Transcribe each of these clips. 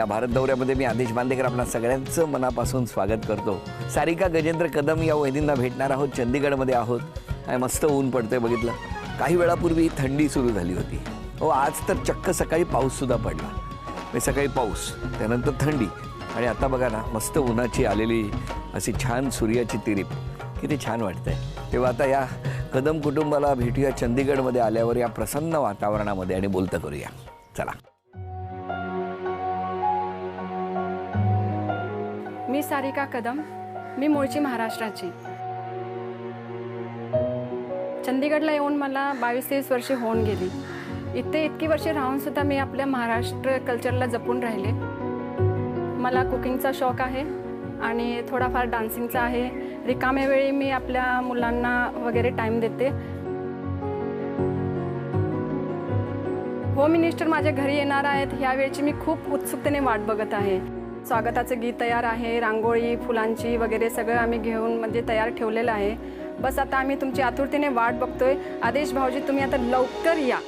या भारत दौऱ्यामध्ये मी आदेश बांदेकर आपल्या सगळ्यांचं मनापासून स्वागत करतो। सारिका गजेंद्र कदम या वैदींना भेटणार आहोत। चंदीगडमध्ये आहोत आणि मस्त ऊन पडतंय बघितलं। काही वेळापूर्वी थंडी सुरू झाली होती। हो, आज तर चक्क सकाळी पाऊस सुद्धा पडला। मी सकाळी पाऊस, त्यानंतर थंडी आणि आता बघा ना, मस्त उन्हाची आलेली अशी छान सूर्याची तिरीप, किती छान वाटतंय। तेव्हा आता या कदम कुटुंबाला भेटूया चंदीगडमध्ये आल्यावर या प्रसन्न वातावरणामध्ये आणि बोलतं करूया। चला। मी सारिका कदम, मी मूळची महाराष्ट्राची। चंदीगडला येऊन मला 22-23 वर्षे होऊन गेली। इथे इतकी वर्षे राहून सुद्धा मी आपल्या महाराष्ट्र कल्चरला जपून राहिले। मला कुकिंगचा शौक आहे आणि थोडाफार डान्सिंगचा आहे। रिकाम्या वेळी मी आपल्या मुलांना वगैरे टाईम देते। होम मिनिस्टर माझ्या घरी येणार आहेत, ह्यावेळची मी खूप उत्सुकतेने वाट बघत आहे। स्वागताचं गीत तयार आहे, रांगोळी फुलांची वगैरे सगळं आम्ही घेऊन म्हणजे तयार ठेवलेलं आहे। बस आता आम्ही तुमची आतुरतेने वाट बघतोय। आदेश भाऊजी, तुम्ही आता लवकर या।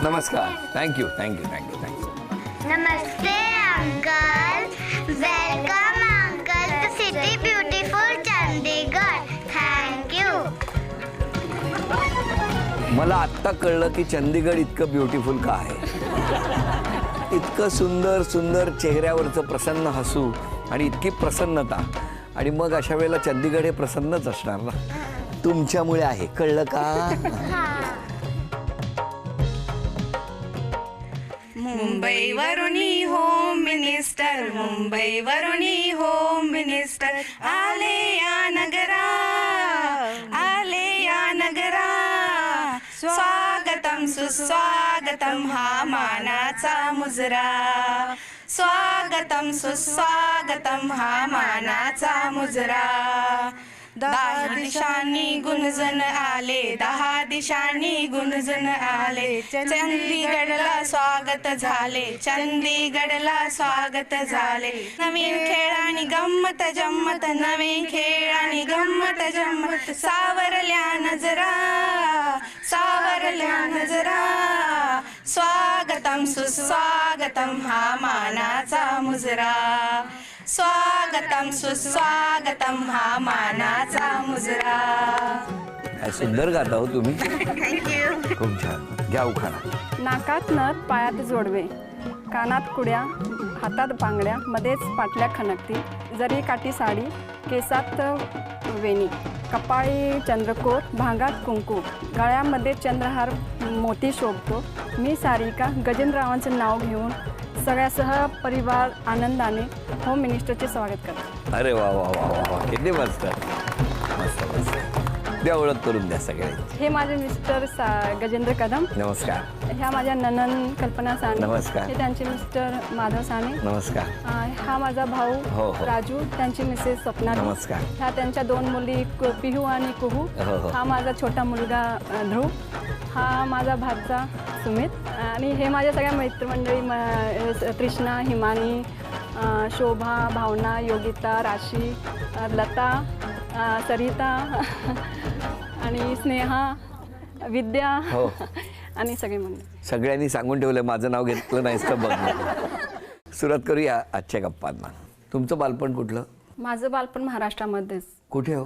नमस्कार। Thank you thank you thank you thank you. नमस्ते uncle, welcome uncle to city beautiful Chandigarh. Thank you. मला आत्ता कळलं की चंदीगड इतकं ब्युटिफुल का आहे। इतकं सुंदर सुंदर चेहऱ्यावरचं प्रसन्न हसू आणि इतकी प्रसन्नता, आणि मग अशा वेळेला चंदीगड हे प्रसन्नच असणार ना, तुमच्यामुळे आहे, कळलं का? मुंबई वरुणी होम मिनिस्टर, मुंबई वरुणी होम मिनिस्टर, आले या नगरा, आले या नगरा। स्वागतम सुस्वागतम हा मानाचा मुजरा, स्वागतम सुस्वागतम हा मानाचा मुजरा। 10 दिशांनी गुंजन आले, 10 दिशांनी गुंजन आले। चंदीगडला स्वागत झाले, चंदीगडला स्वागत झाले। नवीन खेळ आणि गंमत जम्मत, नवीन खेळ आणि गंमत जम्मत। सावरल्या नजरा, सावरल्या नजरा। स्वागतम सुस्वागतम हा मानाचा मुजरा, स्वागतम सुस्वागतम हा मानाचा मुजरा। काय सुंदर गाता हो तुम्ही। खूप छान। घ्या उखाणा। नाकात नथ, पायात जोडवे, कानात कुड्या, हातात बांगड्या, मध्येच पाटल्या खणकती, जरी काठी साडी, केसात वेणी, कपाळी चंद्रकोर, भांगात कुंकू, गळ्यामध्ये चंद्रहार मोती शोभतो। मी सारिका गजेंद्ररावांचं नाव घेऊन सगळ्यासह परिवार आनंदाने होम मिनिस्टरचे स्वागत करतो। अरे वा वा वा वा वा, किती मस्त मस्त मस्त। द्या ओळख करून द्या सगळ्यांची। हे माझे मिस्टर गजेंद्र कदम। नमस्कार। ह्या माझ्या ननन कल्पना साने। नमस्कार। हे त्यांचे मिस्टर माधव साने। नमस्कार। हा माझा भाऊ हो, हो। राजू, त्यांची मिसेस स्वप्ना। नमस्कार। ह्या त्यांच्या 2 मुली पिहू आणि कुहू। हो, हो। हा माझा छोटा मुलगा ध्रुव। हा माझा भाचा सुमित। आणि हे माझ्या सगळ्या मित्रमंडळी तृष्णा, हिमानी, शोभा, भावना, योगिता, राशी, लता, सरिता आणि स्नेहा, विद्या हो। आणि सगळे मंडळी। सगळ्यांनी सांगून ठेवलं, माझं नाव घेतलं नाहीस तर बघ। सुरुवात करूया आजच्या गप्पांना। तुमचं बालपण कुठलं? माझं बालपण महाराष्ट्रामध्येच। कुठे हो?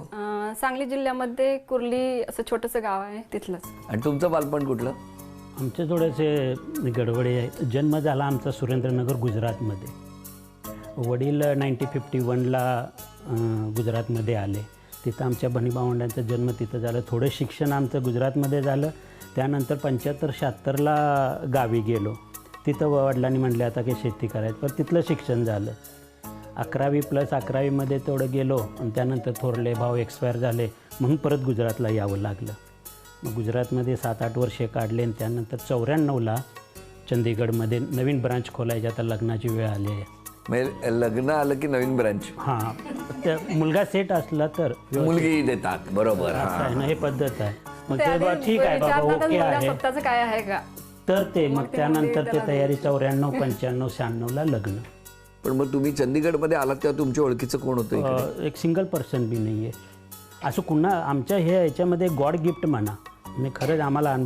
सांगली जिल्ह्यामध्ये कुर्ली असं छोटंसं गाव आहे, तिथलंच। आणि तुमचं बालपण कुठलं? आमचे थोडेसे गडबडे आहे। जन्म झाला आमचा सुरेंद्रनगर गुजरातमध्ये। वडील 1951ला गुजरातमध्ये आले। तिथं आमच्या बहिणीभावंडांचा जन्म तिथं झालं। थोडं शिक्षण आमचं गुजरातमध्ये झालं। त्यानंतर 75-76ला गावी गेलो। तिथं वडिलांनी म्हटले आता काही शेती करायचं, पण तिथलं शिक्षण झालं। 11वी + 11वीमध्ये तेवढं गेलो आणि त्यानंतर थोरले भाऊ एक्सपायर झाले, म्हणून परत गुजरातला यावं लागलं। मग गुजरातमध्ये 7-8 वर्षे काढले आणि त्यानंतर 94ला चंदीगडमध्ये नवीन ब्रांच खोलायची आता लग्नाची वेळ आली आहे। म्हणजे लग्न आलं की नवीन ब्रांच? हां, त्या मुलगा सेट असला तर मुलगी देतात, बरोबर। असं आहे ना, हे पद्धत आहे। मग ते ते आधी ठीक आहे बाबा, विचारतातच ओके मुलगा आहे। स्वतःचं काय आहे का? तर ते मग ते त्यानंतर मुलगी ते त्याला तयारी 94, 95, 96ला लग्न। पण मग तुम्ही चंदीगडमध्ये आलात तेव्हा तुमच्या ओळखीचं कोण होतं इकडे? एक सिंगल पर्सन बी नाही आहे असं कुणा आमच्या ह्याच्यामध्ये गॉड गिफ्ट म्हणा. म्हणजे खरंच आम्हाला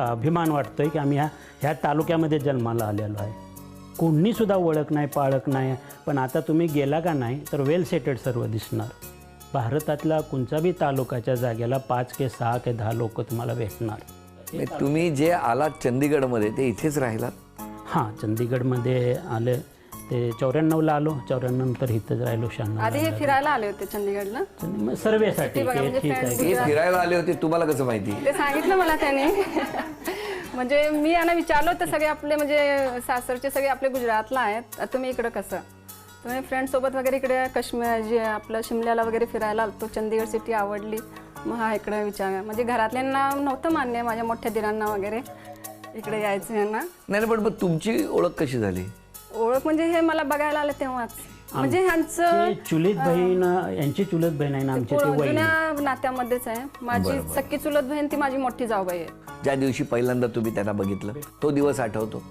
अभिमान वाटतोय की आम्ही ह्या तालुक्यामध्ये जन्माला आलेलो आहे. कोणीसुद्धा ओळख नाही पाळख नाही. पण आता तुम्ही गेला का नाही तर वेल सेटेड सर्व दिसणार. भारतातला कोणता बी तालुक्याच्या जागेला 5 के 6 के 10 लोक तुम्हाला भेटणार. म्हणजे तुम्ही जे आलात चंदीगडमध्ये ते इथेच राहिलात? हां, चंदीगडमध्ये आले ते 94ला आलो. 94 नंतर इथंच राहिलो. 96 आधी हे फिरायला आले होते चंदीगडला. सर्वेसाठी बघा, म्हणजे ठीक आहे. हे फिरायला आले होते, तुम्हाला कसं माहिती? ते सांगितलं मला त्याने. म्हणजे मी यांना विचारलं तर सगळे आपले म्हणजे सासरचे सगळे आपले गुजरातला आहेत. तुम्ही इकडं कसं? तुम्ही फ्रेंडसोबत वगैरे इकडे काश्मीर जे आपलं शिमल्याला वगैरे फिरायला आलो. चंदीगड सिटी आवडली मग हा इकडे विचार. म्हणजे घरातल्यांना नव्हतं मान्य, माझ्या मोठ्या दिरांना वगैरे इकडे यायचं यांना. नाही पण मग तुमची ओळख कशी झाली? ओळख म्हणजे हे मला बघायला आलं तेव्हाच. म्हणजे ह्यांचं चुलीत बहीण यांची चुलत बहीण आहे ना आमची ती वहिनी. जुन्या नात्यामध्येच आहे. माझी सख्खी चुलत बहीण ती माझी मोठी जाऊबाई आहे. ज्या दिवशी पहिल्यांदा तुम्ही त्यांना बघितलं तो दिवस आठवतो?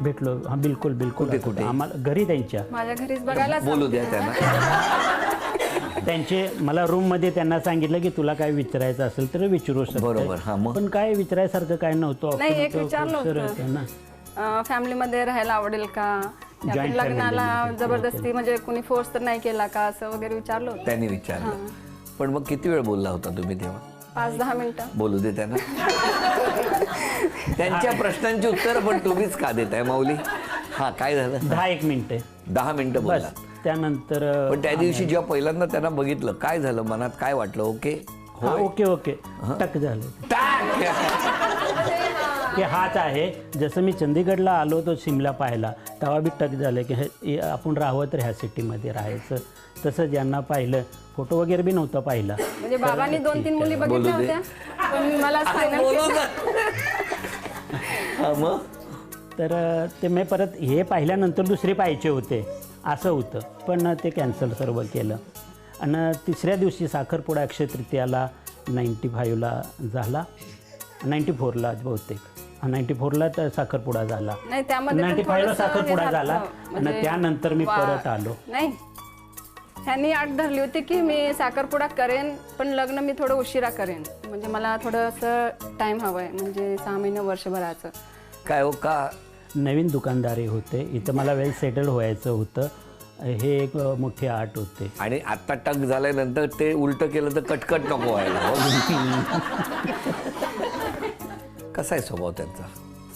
भेटलो. हा, बिलकुल बिलकुल. कुठे? आम्हाला घरी त्यांच्या माझ्या घरीच बघायला बोलू द्या त्यांना. त्यांचे मला रूममध्ये त्यांना सांगितलं की तुला काय विचारायचं असेल तर विचारू बरोबर. शकतो. हा, मग पण काय विचारायसारखं काय नव्हतं. नाही, एक विचारलं होतं. फॅमिलीमध्ये राहायला आवडेल का? या लग्नाला जबरदस्ती म्हणजे कोणी फोर्स तर नाही केला का असं वगैरे विचारलं होतं. त्यांनी विचारलं. पण मग किती वेळ बोलला होता तुम्ही तेव्हा? 5-10 मिनिटं. बोलू दे त्यांना. त्यांच्या प्रश्नांची उत्तर पण तुम्हीच का देताय माऊली? हा, काय झालं? 10-1 मिनिटे 10 मिनिटं बस. बोलला. त्यानंतर पण त्या दिवशी जेव्हा पहिल्यांदा त्यांना बघितलं काय झालं? मनात काय वाटलं? ओके ओके टक झालं की हाच आहे. जसं मी चंदीगडला आलो तो शिमला पाहिला तेव्हा बी टक झालं की हे आपण राहावं तर ह्या सिटीमध्ये राहायचं. तसंच यांना पाहिलं. फोटो वगैरे बी नव्हता पाहिला. म्हणजे बाबांनी 2-3 मुली बघितल्या होत्या पण मला मग तर ते मी परत हे पाहिल्यानंतर दुसरे पाहायचे होते असं होतं. पण ते कॅन्सल सर्व केलं. आणि तिसऱ्या दिवशी साखरपुडा अक्षय तृतीयाला 95ला झाला. 94ला बहुतेक 94ला तर साखरपुडा झाला. नाही, त्यामध्ये 95ला साखरपुडा झाला. आणि त्यानंतर मी परत आलो. नाही, ह्यांनी आठ धरली होती की मी साखरपुडा करेन पण लग्न मी थोडं उशिरा करेन. म्हणजे मला थोडंसं टाईम हवं आहे. म्हणजे 6 महिने वर्षभराचं. काय हो का? नवीन दुकानदारी होते इथं. मला वेल सेटल व्हायचं होतं. हे एक मोठी आर्ट होते. आणि आता टक झाल्यानंतर ते उलट केलं तर कटकट नको व्हायला. कसा आहे स्वभाव त्यांचा?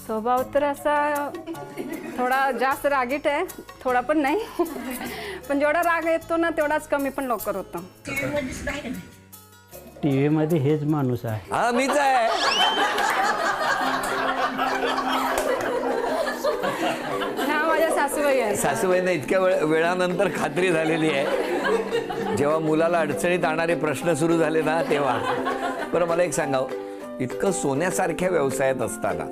स्वभाव तर असा थोडा जास्त रागीट आहे. थोडा पण नाही. पण जेवढा राग येतो ना तेवढाच कमी पण लवकर होतो. टीव्हीमध्ये हेच माणूस आहे. हा, मीच आहे. ह्या माझ्या सासूबाई आहेत. सासूबाईंना इतक्या वेळानंतर खात्री झालेली आहे. जेव्हा मुलाला अडचणीत आणणारे प्रश्न सुरू झाले ना तेव्हा. बरं, मला एक सांगावं, इतकं सोन्यासारख्या व्यवसायात असताना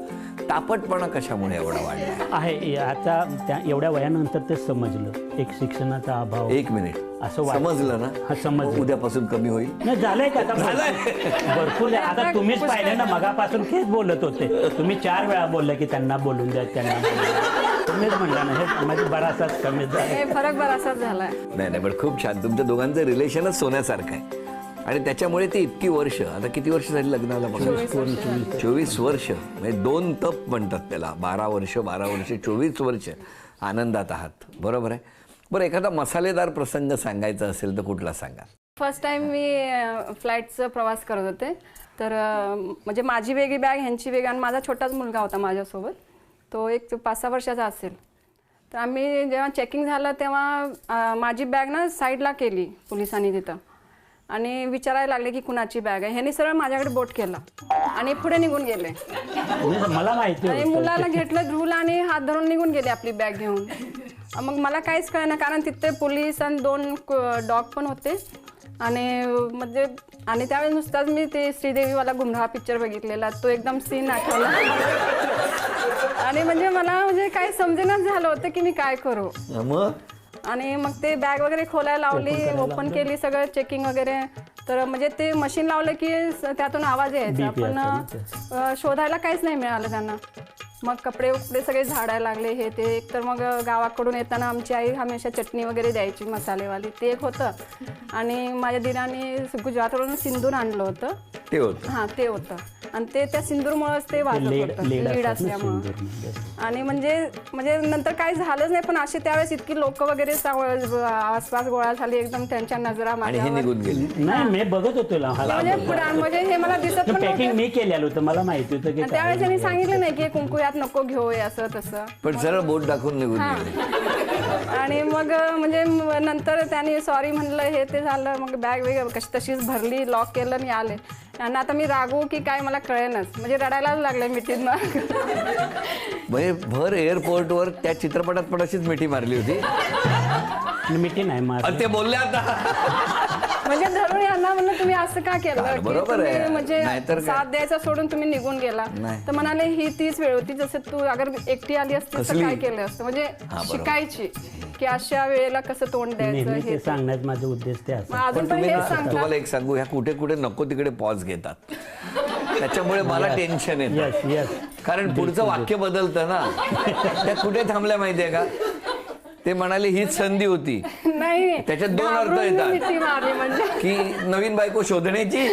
तापटपणा कशामुळे एवढा वाढला आहे? आता त्या एवढ्या वयानंतर ते समजलं. एक शिक्षणाचा अभाव. 1 मिनिट असं समजलं ना? हा, समजलं. उद्यापासून कमी होईल. नाही, झालंय का? आता भरपूर. आता तुम्हीच पाहिलं ना, मगापासून तेच बोलत होते. तुम्ही 4 वेळा बोलले की त्यांना बोलून द्या, त्यांना तुम्हीच म्हणला ना. हे म्हणजे बराचसाच कमी झाला. फरक बराचसाच झालाय. नाही पण खूप छान. तुमच्या दोघांचं रिलेशनच सोन्यासारखं आहे. आणि त्याच्यामुळे ते इतकी वर्ष, आता किती वर्ष झाली लग्नाला? 24 वर्ष. म्हणजे 2 तप म्हणतात त्याला. 12 वर्ष 24 वर्ष आनंदात आहात. बरोबर आहे. बरं, एखादा मसालेदार प्रसंग सांगायचा असेल तर कुठला सांगा? फर्स्ट टाइम मी फ्लाईटचा प्रवास करत होते. तर म्हणजे माझी वेगळी बॅग, ह्यांची वेगळी. आणि माझा छोटाच मुलगा होता माझ्यासोबत. तो एक 5-6 वर्षाचा असेल. तर आम्ही जेव्हा चेकिंग झालं तेव्हा माझी बॅग ना साईडला केली पोलिसांनी तिथं. आणि विचारायला लागले की कुणाची बॅग आहे. ह्यांनी सरळ माझ्याकडे बोट केला आणि पुढे निघून गेले. मला माहिती. आणि मुलाला घेतलं धुवलं आणि हात धरून निघून गेले आपली बॅग घेऊन. मग मला काहीच कळेना कारण तिथे पोलीस आणि 2 डॉग पण होते. आणि म्हणजे आणि त्यावेळेस नुसताच मी ते श्रीदेवीवाला गुमराह पिक्चर बघितलेला. तो एकदम सीन आठवला. आणि म्हणजे मला म्हणजे काही समजेनाच झालं होतं की मी काय करू. आणि मग ते बॅग वगैरे खोलायला लावली, ओपन केली, सगळं चेकिंग वगैरे. तर म्हणजे ते मशीन लावलं की त्यातून आवाज यायचा. पण शोधायला काहीच नाही मिळालं त्यांना. मग कपडे उपडे सगळे झाडायला लागले हे ते. एक तर मग गावाकडून येताना आमची आई हमेशा चटणी वगैरे द्यायची मसालेवाली, ते एक होतं. आणि माझ्या दिराने गुजरातवरून सिंदूर आणलं होतं. ते होतं. हां, ते होतं. आणि ते त्या सिंदूरमुळंच ते वाजत होतं, लीड असल्यामुळं. आणि म्हणजे नंतर काही झालंच नाही, पण असे त्यावेळेस इतकी लोक वगैरे आसपास गोळा झाली, एकदम त्यांच्या नजरा आणि हे माझ्यावर. निघून गेले. नाही, मी बघत होतो म्हणजे हे मला दिसत पण पॅकिंग नव्हतं. मी केलेलं होतं, मला माहिती होतं की आणि त्यावेळेस त्यांनी सांगितलं नाही की कुंकू यात नको घेऊ असं तसं. पण सरळ बोट दाखवून निघून हां. गेले. आणि मग म्हणजे नंतर त्यांनी सॉरी म्हणलं, हे ते झालं. मग बॅग वेग कशी तशीच भरली, लॉक केलं आणि आले. आणि आता मी रागवू की काय मला कळेनच, म्हणजे रडायलाच लागले मिठीतनं. म्हणजे भर एअरपोर्टवर त्या चित्रपटात पण अशीच मिठी मारली होती. मिठी नाही मार ते बोलले आता. म्हणजे धरून यांना म्हणलं तुम्ही असं का केलं की बरोबर तुम्ही आहे. म्हणजे नाहीतर काय? साथ द्यायचा सोडून तुम्ही निघून गेला. नाही. तर म्हणाले ही तीच वेळ होती, जसं तू अगर एकटी आली असती तर असली. काय केलं असतं. म्हणजे बरोबर. शिकायची की अशा वेळेला कसं तोंड द्यायचं नेहमी हे ते ते. सांगण्यात माझा उद्देश ते मग असं. अजून पण पण तुम्ही हेच ना, सांगतात. तुम्हाला एक सांगू, ह्या कुठे कुठे नको तिकडे पॉज घेतात. त्याच्यामुळे मला टेन्शन येतं. Yes yes. कारण पुढचं वाक्य बदलतं ना. त्या कुठे थांबल्या माहितीये का? ते म्हणाले हीच संधी होती. नाही, त्याच्यात दोन अर्थ घाबरून मी येतात. मिठी मारली म्हणजे. की नवीन बायको शोधण्याची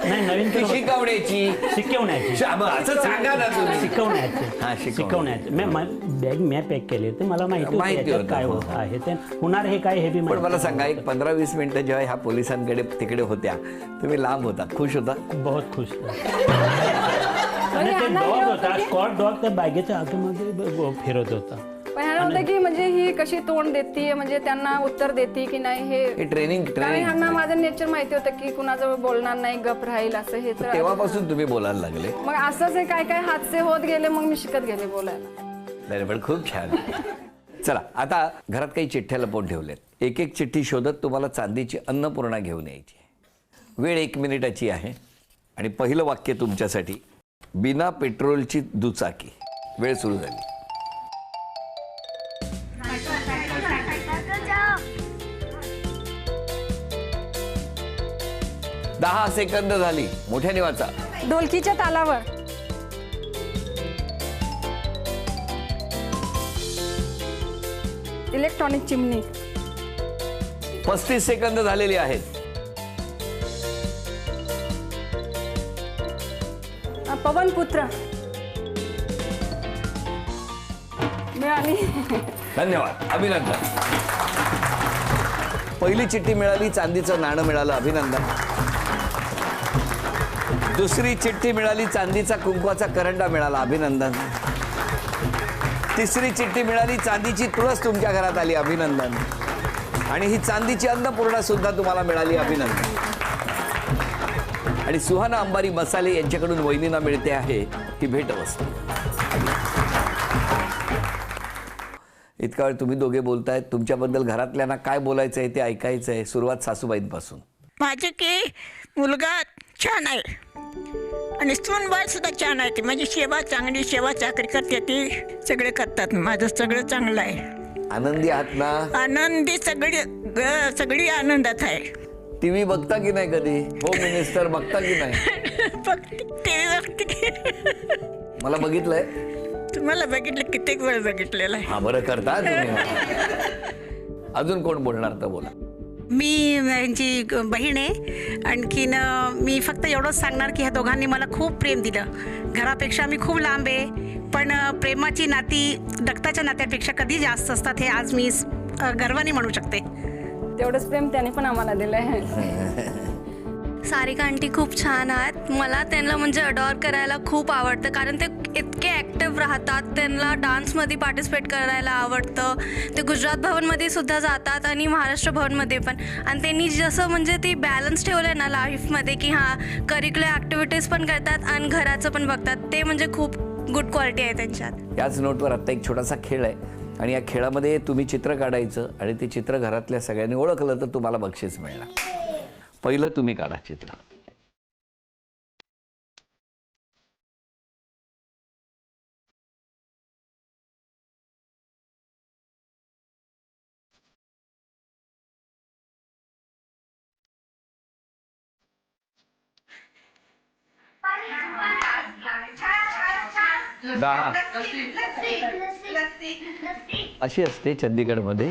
नाही, नवीन की शिकवण्याची. शिकवण्याची. असं सांगा ना तुम्ही. शिकवण्याचे. शिकवण्याचे. बॅग मी पॅक केली होती, मला माहिती माहिती होतं होतं, काय हो. होत आहे ते होणार हे काय हे बी पण माहिती मला सांगा, एक 15-20 मिनिटं जेव्हा ह्या पोलिसांकडे तिकडे होत्या, तुम्ही लांब होता, खुश होता? बहुत खुश आणि ते यांना हे डॉग होतं होता, की- स्कॉट डॉग त्या बागेच्या आतमध्ये फिरत होता. पण ह्यांना होतं की म्हणजे ही कशी तोंड देते, म्हणजे त्यांना उत्तर देते की नाही हे हे. ट्रेनिंग कारण ह्यांना माझं नेचर माहिती होतं की कुणाजवळ बोलणार नाही, गप राहील असं हे. तर तेव्हापासून तुम्ही बोलायला लागले. मग असंच हे काय काय हादसे होत गेले, मग मी शिकत गेले बोलायला. नाही पण खूप छान. चला, आता घरात काही चिठ्ठ्या लपवून ठेवल्यात. एक एक चिठ्ठी शोधत तुम्हाला चांदीची अन्नपूर्णा घेऊन यायची आहे. वेळ 1 मिनिटाची आहे आणि पहिलं वाक्य तुमच्यासाठी. बिना पेट्रोलची दुचाकी. वेळ सुरू झाली. 10 सेकंद झाली. मोठ्याने वाचा. ढोलकीच्या तालावर. इलेक्ट्रॉनिक चिमणी. 35 सेकंद झालेली आहेत. पवनपुत्र. मिळाली. धन्यवाद, अभिनंदन. पहिली चिठ्ठी मिळाली, चांदीचं नाणं मिळालं, अभिनंदन. दुसरी चिठ्ठी मिळाली, चांदीचा कुंकवाचा करंडा मिळाला, अभिनंदन. तिसरी चिठ्ठी मिळाली, चांदीची तुळस तुमच्या घरात आली, अभिनंदन. आणि ही चांदीची अन्नपूर्णा सुद्धा तुम्हाला मिळाली, अभिनंदन. आणि सुहाना अंबारी मसाले यांच्याकडून वहिनींना मिळते आहे ही भेटवस्तू. इतका वेळ तुम्ही दोघे बोलतायत, तुमच्याबद्दल घरातल्यांना काय बोलायचं आहे ते ऐकायचं आहे. सुरुवात सासूबाईंपासून. माझे की मुलगा छान आहे आणि सूनबाई सुद्धा छान आहे. ती माझी सेवा चांगली, सेवा चाकरी करते, ती सगळे करतात. माझं सगळं चांगलं आहे. आनंदी आहात ना? आनंदी सगळी आनंदात आहे. टीव्ही बघता की नाही कधी? होम मिनिस्टर बघता की नाही? फक्त टीव्ही बघते. मला बघितलंय. तुम्हाला बघितलं, कित्येक वेळ बघितलेलं आहे. हा, बरं करता तुम्ही. अजून कोण बोलणार तर बोला. मी यांची बहीण आहे. आणखीन मी फक्त एवढंच सांगणार की ह्या दोघांनी मला खूप प्रेम दिलं. घरापेक्षा मी खूप लांब आहे, पण प्रेमाची नाती रक्ताच्या नात्यापेक्षा कधी जास्त असतात हे आज मी गर्वाने म्हणू शकते. तेवढंच प्रेम त्याने पण आम्हाला दिलंय. सारिका आंटी खूप छान आहेत. मला त्यांना म्हणजे अडॉर करायला खूप आवडतं, कारण ते इतके ॲक्टिव्ह राहतात. त्यांना डान्समध्ये पार्टिसिपेट करायला आवडतं. ते गुजरात भवनमध्ये सुद्धा जातात आणि महाराष्ट्र भवनमध्ये पण. आणि त्यांनी जसं म्हणजे ती बॅलन्स ठेवलं आहे ना लाईफमध्ये, की हां करिक्युलर ॲक्टिव्हिटीज पण करतात आणि घराचं पण बघतात. ते म्हणजे खूप गुड क्वालिटी आहे त्यांच्यात. याच नोटवर आत्ता एक छोटासा खेळ आहे आणि या खेळामध्ये तुम्ही चित्र काढायचं आणि ते चित्र घरातल्या सगळ्यांनी ओळखलं तर तुम्हाला बक्षीस मिळणार. पहिलं तुम्ही काढा चित्र. 10 अशी असते चंदीगडमध्ये.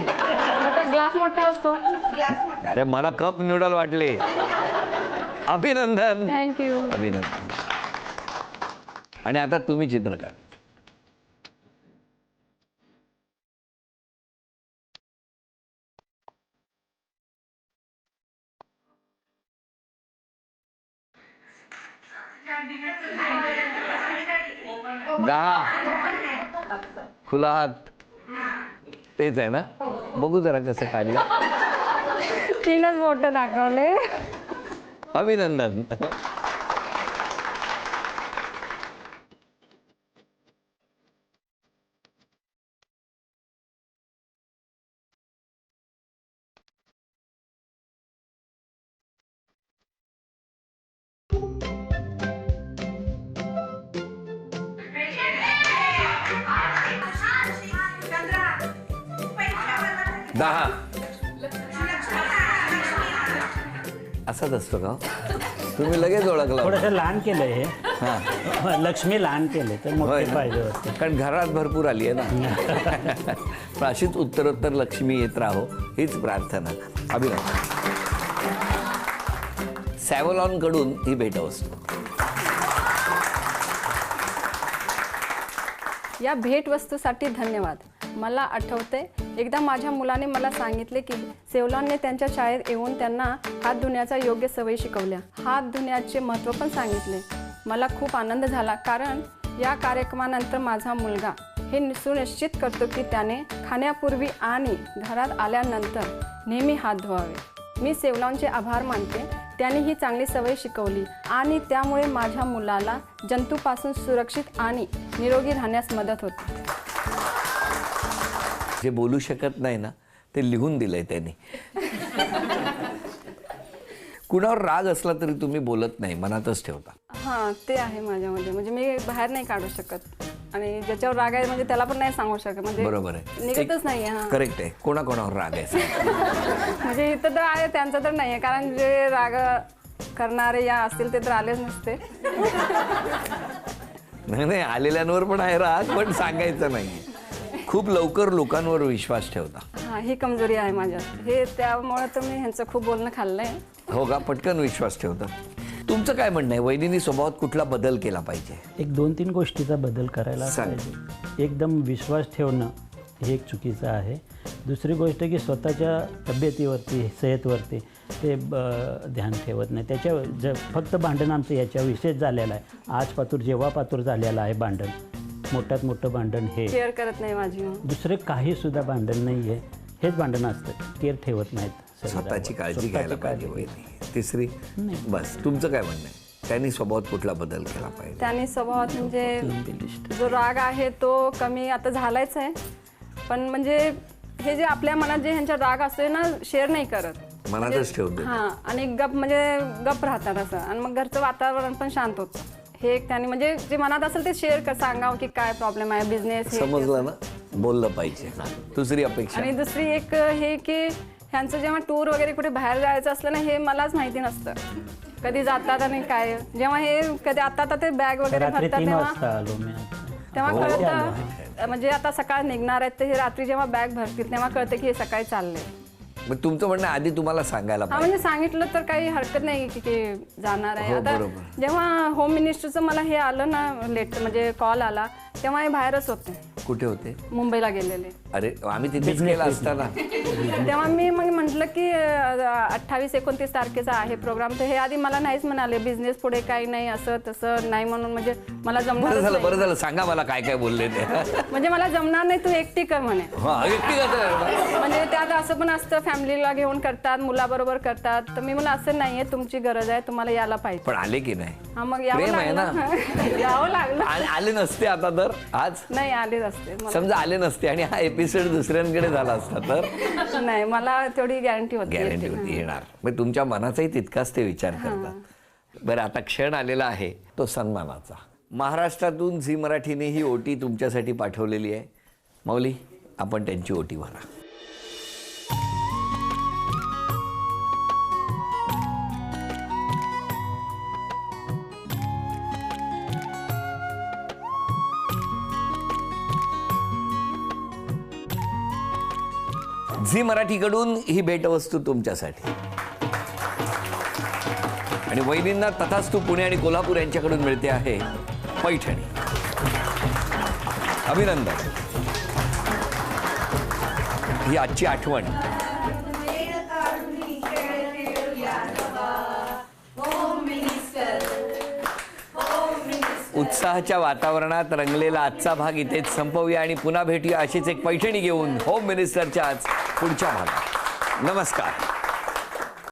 ग्लास मोठा असतो. अरे मला कप नूडल वाटले. अभिनंदन. थँक्यू. अभिनंदन. आणि आता तुम्ही चित्र काढ. खुला हात तेच आहे ना. बघू जरा कसं काढलं. 3च बोट दाखवले. अभिनंदन. असाच असतो का तुम्ही लगेच ओळखला. थोडंसं लहान केलं हे. हां लक्ष्मी लहान केले तर होय मोठे ना. पाहिजे होते. कारण घरात भरपूर आली आहे ना. पण अशीच उत्तरोत्तर लक्ष्मी येत राहो हीच प्रार्थना. अभिनंदन. सॅव्हलॉन कडून ही भेटवस्तू. या भेटवस्तूसाठी धन्यवाद. मला आठवते एकदा माझ्या मुलाने मला सांगितले की सेवलॉनने त्यांच्या शाळेत येऊन त्यांना हात धुण्याचा योग्य सवयी शिकवल्या. हात धुण्याचे महत्त्व पण सांगितले. मला खूप आनंद झाला कारण या कार्यक्रमानंतर माझा मुलगा हे सुनिश्चित करतो की त्याने खाण्यापूर्वी आणि घरात आल्यानंतर नेहमी हात धुवावे. मी सेवलॉनचे आभार मानते. त्यांनी ही चांगली सवय शिकवली आणि त्यामुळे माझ्या मुलाला जंतूपासून सुरक्षित आणि निरोगी राहण्यास मदत होते. जे बोलू शकत नाही ना ते लिहून दिलंय त्यांनी. कुणावर राग असला तरी तुम्ही बोलत नाही, मनातच ठेवता. हां ते आहे माझ्यामध्ये. म्हणजे मी बाहेर नाही काढू शकत आणि ज्याच्यावर राग आहे म्हणजे त्याला पण नाही सांगू शकत. म्हणजे बरोबर आहे. निघतच नाही. हां करेक्ट आहे. कोणाकोणावर राग आहे म्हणजे इथं तर आहे त्यांचं तर नाही आहे कारण जे राग करणारे या असतील ते तर आलेच नसते. नाही आलेल्यांवर पण आहे राग पण सांगायचं नाही. खूप लवकर लोकांवर विश्वास ठेवता. हां ही कमजोरी आहे माझ्यात. हे त्यामुळे तर मी ह्यांचं खूप बोलणं खाल्लंय. हो का. पटकन विश्वास ठेवता. तुमचं काय म्हणणं आहे वैदिनी स्वभावात कुठला बदल केला पाहिजे. एक 2-3 गोष्टीचा बदल करायला सांग. पाहिजे. एकदम विश्वास ठेवणं हे एक चुकीचं आहे. दुसरी गोष्ट की स्वतःच्या तब्येतीवरती सेहतवरती ते ध्यान ठेवत नाही. त्याच्या फक्त भांडण आमचं याच्याविषयीच झालेलं आहे. आज पातूर जेव्हा पातूर झालेलं आहे भांडण, मोठ्यात मोठं भांडण हे. केअर करत नाही माझी. दुसरे काही सुद्धा भांडण नाही आहे. हेच भांडण असतं. केअर ठेवत नाहीत. स्वतःची काळजी घ्यायला पाहिजे वैदिनी. तिसरी नाही. बस तुमचं काय म्हणणं आहे त्यांनी स्वभावात कुठला बदल केला पाहिजे. त्यांनी स्वभावात म्हणजे जो राग आहे तो कमी आता झालाच आहे. पण म्हणजे हे जे आपल्या मनात जे ह्यांचा राग असतोय ना शेअर नाही करत. मनातच ठेवतो. हां आणि गप म्हणजे गप राहतात असं आणि मग घरचं वातावरण पण शांत होतं. हे एक त्यांनी म्हणजे जे मनात असेल ते शेअर कर सांगावं की काय प्रॉब्लेम आहे बिझनेस समजलं ना. बोललं पाहिजे. दुसरी अपेक्षा आणि दुसरी एक हे की ह्यांचं जेव्हा टूर वगैरे कुठे बाहेर जायचं असलं ना हे मलाच माहिती नसतं कधी जातात आणि काय. जेव्हा हे कधी आता ते बॅग वगैरे रात्री भरतात 3 वाजता आलो मी. तेव्हा कळतं म्हणजे आता सकाळ निघणार आहेत तर हे रात्री जेव्हा बॅग भरतील तेव्हा कळतं की हे सकाळी चालले. मग तुमचं म्हणणं आधी तुम्हाला सांगायला हा पाहिजे. म्हणजे सांगितलं तर काही हरकत नाही की ते जाणार आहे. हो, आता बरोबर. जेव्हा होम मिनिस्टरचं मला हे आलं ना लेट म्हणजे कॉल आला तेव्हा हे बाहेरच होते. कुठे होते. मुंबईला गेलेले. अरे आम्ही तिथेच गेला असताना. तेव्हा मी मग म्हटलं की 28-29 तारखेचा आहे प्रोग्राम. तर हे आधी मला नाहीच म्हणाले बिझनेस पुढे काही नाही असं तसं नाही म्हणून म्हणजे मला जमणार बरं झालं सांगा मला काय काय बोलले ते. म्हणजे मला जमणार नाही तू एकटी कर म्हणे. म्हणजे त्यात असं पण असतं फॅमिलीला घेऊन करतात मुलाबरोबर करतात. तर मी मला असं नाहीये तुमची गरज आहे तुम्हाला यायला पाहिजे. पण आले की नाही. हा मग यावं प्रेम आहे ना. लागलं. यावं लागलं. आले नसते आता तर आज नाही आलेच असते मला. समजा आले नसते आणि हा एपिसोड दुसऱ्यांकडे झाला असता तर नाही मला तेवढी गॅरंटी होती. गॅरंटी होती येणार. मग तुमच्या मनाचाही तितकाच ते विचार करतात. बरं आता क्षण आलेला आहे तो सन्मानाचा. महाराष्ट्रातून झी मराठीने ही ओटी तुमच्यासाठी पाठवलेली आहे. माऊली आपण त्यांची ओटी भरा. झी मराठीकडून ही भेटवस्तू तुमच्यासाठी आणि वैदींना तथास्तु पुणे आणि कोल्हापूर यांच्याकडून मिळते आहे पैठणी. अभिनंदन. ही आजची आठवण. उत्साहाच्या वातावरणात रंगलेला आजचा भाग इथेच संपवूया आणि पुन्हा भेटूया अशीच एक पैठणी घेऊन होम मिनिस्टरच्या आज पुढच्या भागात. नमस्कार.